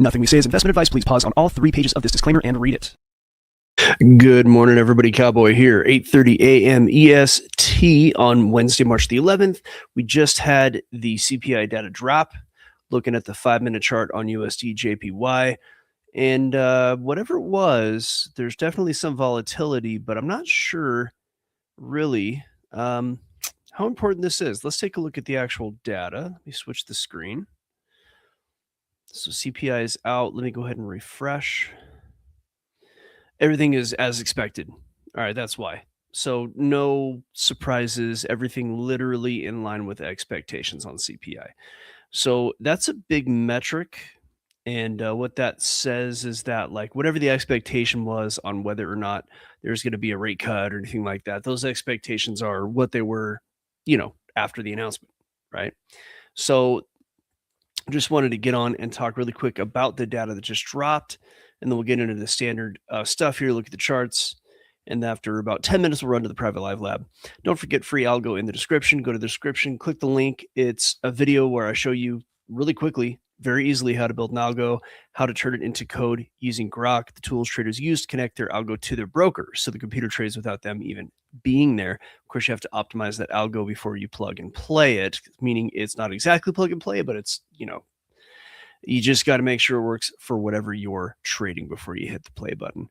Nothing we say is investment advice. Please pause on all 3 pages of this disclaimer and read it. Good morning, everybody. Cowboy here, 8:30 a.m. EST on Wednesday, March the 11th. We just had the CPI data drop, looking at the 5-minute chart on USD JPY. And whatever it was, there's definitely some volatility, but I'm not sure really how important this is. Let's take a look at the actual data. Let me switch the screen. So CPI is out. Let me go ahead and refresh. Everything is as expected. All right, that's why. So no surprises, everything literally in line with expectations on CPI. So that's a big metric. And what that says is that, like, whatever the expectation was on whether or not there's going to be a rate cut or anything like that, those expectations are what they were, after the announcement, right? So just wanted to get on and talk really quick about the data that just dropped, and then we'll get into the standard stuff here, look at the charts, and after about 10 minutes, we'll run to the private live lab. Don't forget free algo in the description. Go to the description, click the link. It's a video where I show you really quickly, very easily, how to build an algo, how to turn it into code using Grok, the tools traders use to connect their algo to their broker, so the computer trades without them even being there. Of course, you have to optimize that algo before you plug and play it, meaning it's not exactly plug and play, but it's, you just got to make sure it works for whatever you're trading before you hit the play button.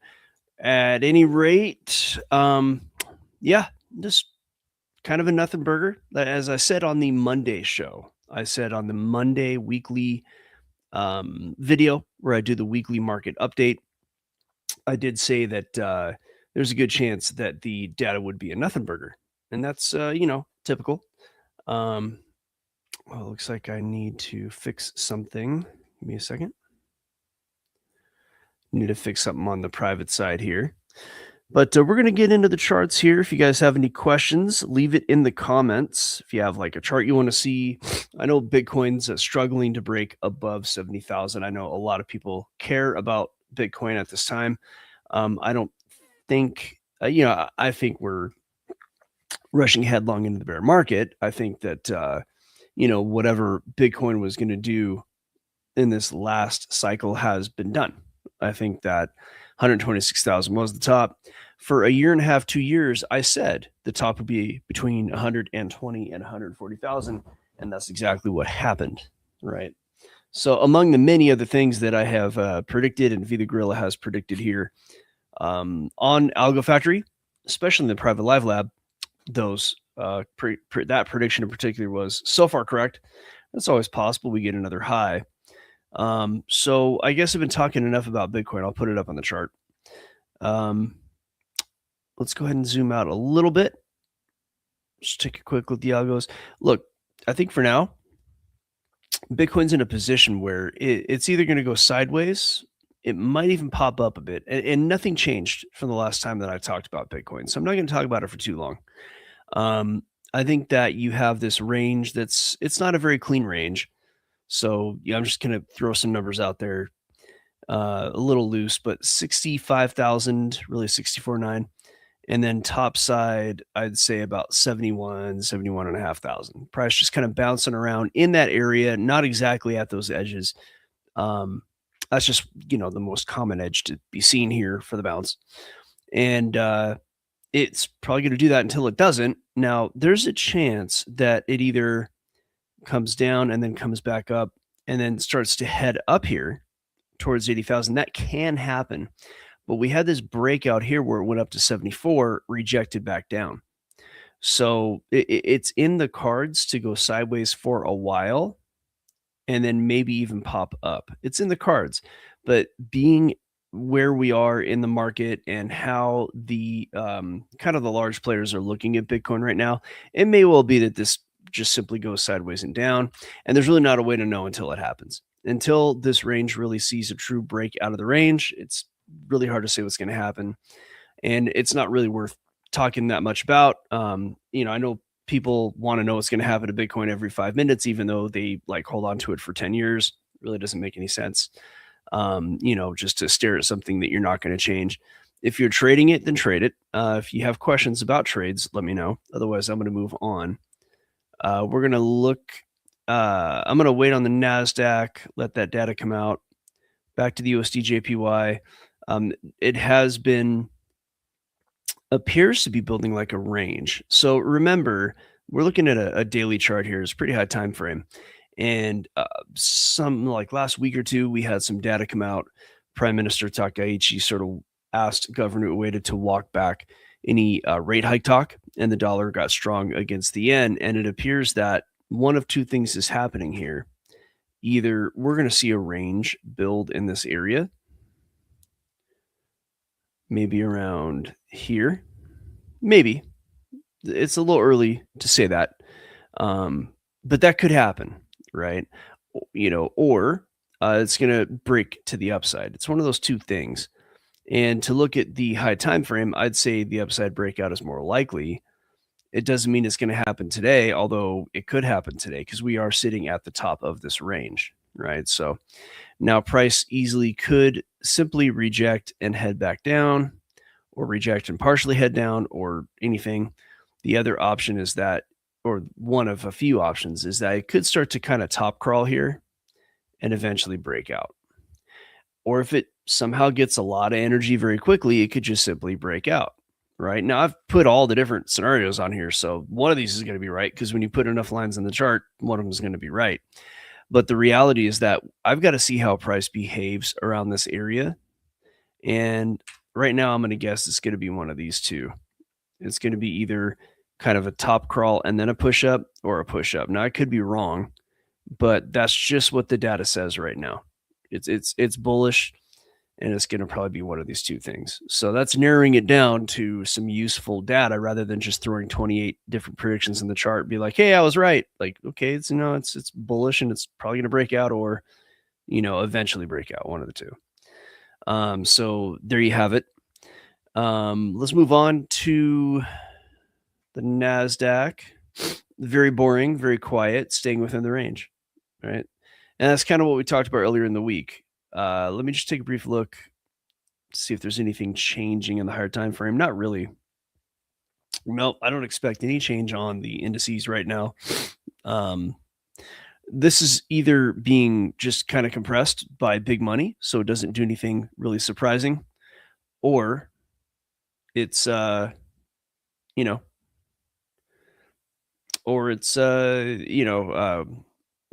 At any rate, just kind of a nothing burger. As I said on the Monday show, I said on the Monday weekly video where I do the weekly market update, I did say that there's a good chance that the data would be a nothing burger. And that's, typical. Well, it looks like I need to fix something. Give me a second. Need to fix something on the private side here. But we're going to get into the charts here. If you guys have any questions, leave it in the comments. If you have like a chart you want to see, I know Bitcoin's struggling to break above 70,000. I know a lot of people care about Bitcoin at this time. I don't think, I think we're rushing headlong into the bear market. I think that, whatever Bitcoin was going to do in this last cycle has been done. I think that 126,000 was the top. For a year and a half, 2 years, I said the top would be between 120 and 140,000, and that's exactly what happened, right? So among the many other things that I have predicted, and Vida Gorilla has predicted here on Algo Factory, especially in the private live lab, those that prediction in particular was so far correct. It's always possible we get another high. So I guess I've been talking enough about Bitcoin. I'll put it up on the chart. Let's go ahead and zoom out a little bit. Just take a quick look at the algos. Look, I think for now, Bitcoin's in a position where it's either going to go sideways, it might even pop up a bit, and nothing changed from the last time that I talked about Bitcoin. So I'm not going to talk about it for too long. I think that you have this range it's not a very clean range. So yeah, I'm just going to throw some numbers out there, a little loose, but 65,000, really 64.9. And then top side, I'd say about 71,500. Price just kind of bouncing around in that area, not exactly at those edges. That's just, the most common edge to be seen here for the bounce. And it's probably going to do that until it doesn't. Now, there's a chance that it either comes down and then comes back up and then starts to head up here towards 80,000. That can happen. But we had this breakout here where it went up to 74, rejected back down. So it's in the cards to go sideways for a while and then maybe even pop up. It's in the cards. But being where we are in the market and how the kind of the large players are looking at Bitcoin right now, it may well be that this just simply goes sideways and down. And there's really not a way to know until it happens. Until this range really sees a true break out of the range, it's really hard to say what's going to happen. And it's not really worth talking that much about. I know people want to know what's going to happen to Bitcoin every 5 minutes, even though they hold on to it for 10 years. It really doesn't make any sense. Just to stare at something that you're not going to change. If you're trading it, then trade it. If you have questions about trades, let me know. Otherwise, I'm going to move on. We're going to look. I'm going to wait on the NASDAQ, let that data come out. back to the USD JPY. It appears to be building like a range. So remember, we're looking at a daily chart here. It's a pretty high time frame. And some like last week or two, we had some data come out. Prime Minister Takaichi sort of asked Governor Ueda to walk back any rate hike talk, and the dollar got strong against the yen. And it appears that one of two things is happening here. Either we're going to see a range build in this area, maybe around here. Maybe. It's a little early to say that. But that could happen, right? Or it's going to break to the upside. It's one of those two things. And to look at the high time frame, I'd say the upside breakout is more likely. It doesn't mean it's going to happen today, although it could happen today because we are sitting at the top of this range, right? So now price easily could simply reject and head back down, or reject and partially head down, or anything. The other option is that, or one of a few options, is that it could start to kind of top crawl here and eventually break out. Or if it somehow gets a lot of energy very quickly, it could just simply break out, right? Now, I've put all the different scenarios on here, so one of these is going to be right, because when you put enough lines in the chart, one of them is going to be right. But the reality is that I've got to see how price behaves around this area. And right now, I'm going to guess it's going to be one of these two. It's going to be either kind of a top crawl and then a push up, or a push up. Now, I could be wrong, but that's just what the data says right now. It's bullish, and it's going to probably be one of these two things. So that's narrowing it down to some useful data rather than just throwing 28 different predictions in the chart and be like, hey, I was right. Like, okay, it's bullish and it's probably going to break out, or eventually break out, one of the two. So there you have it. Let's move on to the NASDAQ. Very boring, very quiet, staying within the range, right? And that's kind of what we talked about earlier in the week. Let me just take a brief look, see if there's anything changing in the higher time frame. Not really. Nope, I don't expect any change on the indices right now. This is either being just kind of compressed by big money, so it doesn't do anything really surprising, or it's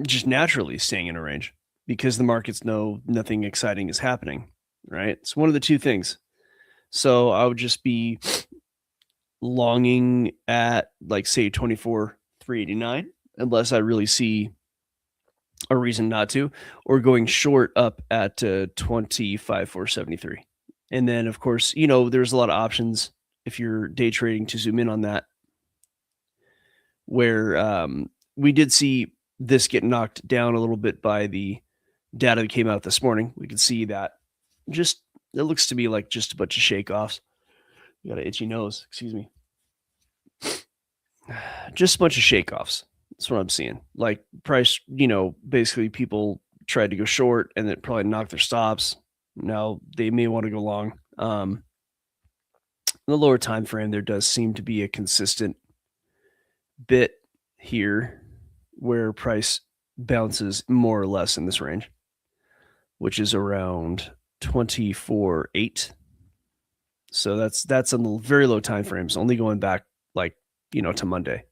just naturally staying in a range because the markets know nothing exciting is happening, right? It's one of the two things. So I would just be longing at, like, say, 24,389, unless I really see a reason not to, or going short up at 25,473. And then, of course, there's a lot of options if you're day trading to zoom in on that, where we did see this get knocked down a little bit by the data that came out this morning. We could see that it looks to me like just a bunch of shake-offs. You got an itchy nose, excuse me. Just a bunch of shake-offs. That's what I'm seeing. Like, price, basically people tried to go short and then probably knocked their stops. Now they may want to go long. In the lower time frame, there does seem to be a consistent bit here where price bounces more or less in this range, which is around 24.8. So that's on the very low time frames, only going back to Monday.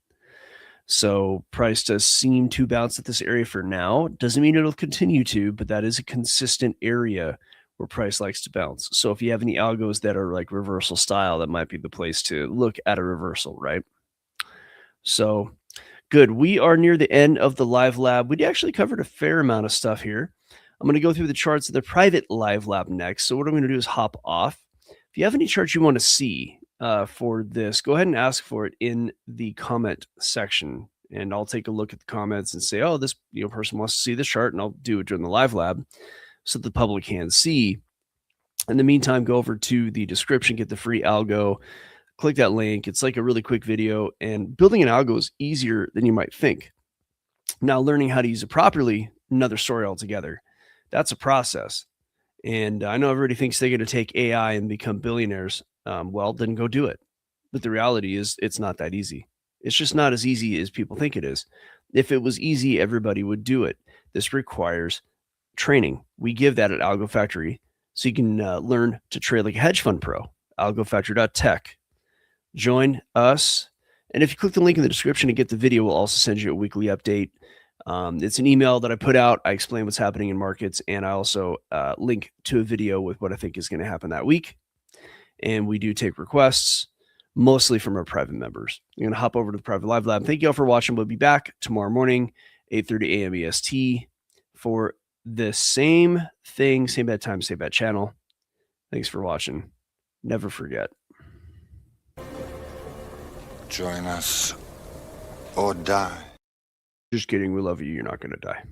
So price does seem to bounce at this area for now. Doesn't mean it'll continue to, but that is a consistent area where price likes to bounce. So if you have any algos that are like reversal style, that might be the place to look at a reversal, right? So good. We are near the end of the live lab. We actually covered a fair amount of stuff here. I'm going to go through the charts of the private live lab next. So what I'm going to do is hop off. If you have any charts you want to see for this, go ahead and ask for it in the comment section, and I'll take a look at the comments and say, oh, this person wants to see this chart, and I'll do it during the live lab so the public can see. In the meantime, go over to the description, get the free algo, click that link. It's like a really quick video, and building an algo is easier than you might think. Now, learning how to use it properly, another story altogether. That's a process. And I know everybody thinks they're going to take AI and become billionaires. Well, then go do it. But the reality is it's not that easy. It's just not as easy as people think it is. If it was easy, everybody would do it. This requires training. We give that at Algo Factory, so you can learn to trade like a hedge fund pro. AlgoFactory.tech. Join us. And if you click the link in the description to get the video, we'll also send you a weekly update. It's an email that I put out. I explain what's happening in markets, and I also link to a video with what I think is going to happen that week. And we do take requests, mostly from our private members. You're going to hop over to the private live lab. Thank you all for watching. We'll be back tomorrow morning, 8:30 a.m. EST, for the same thing, same bad time, same bad channel. Thanks for watching. Never forget. Join us or die. Just kidding. We love you. You're not going to die.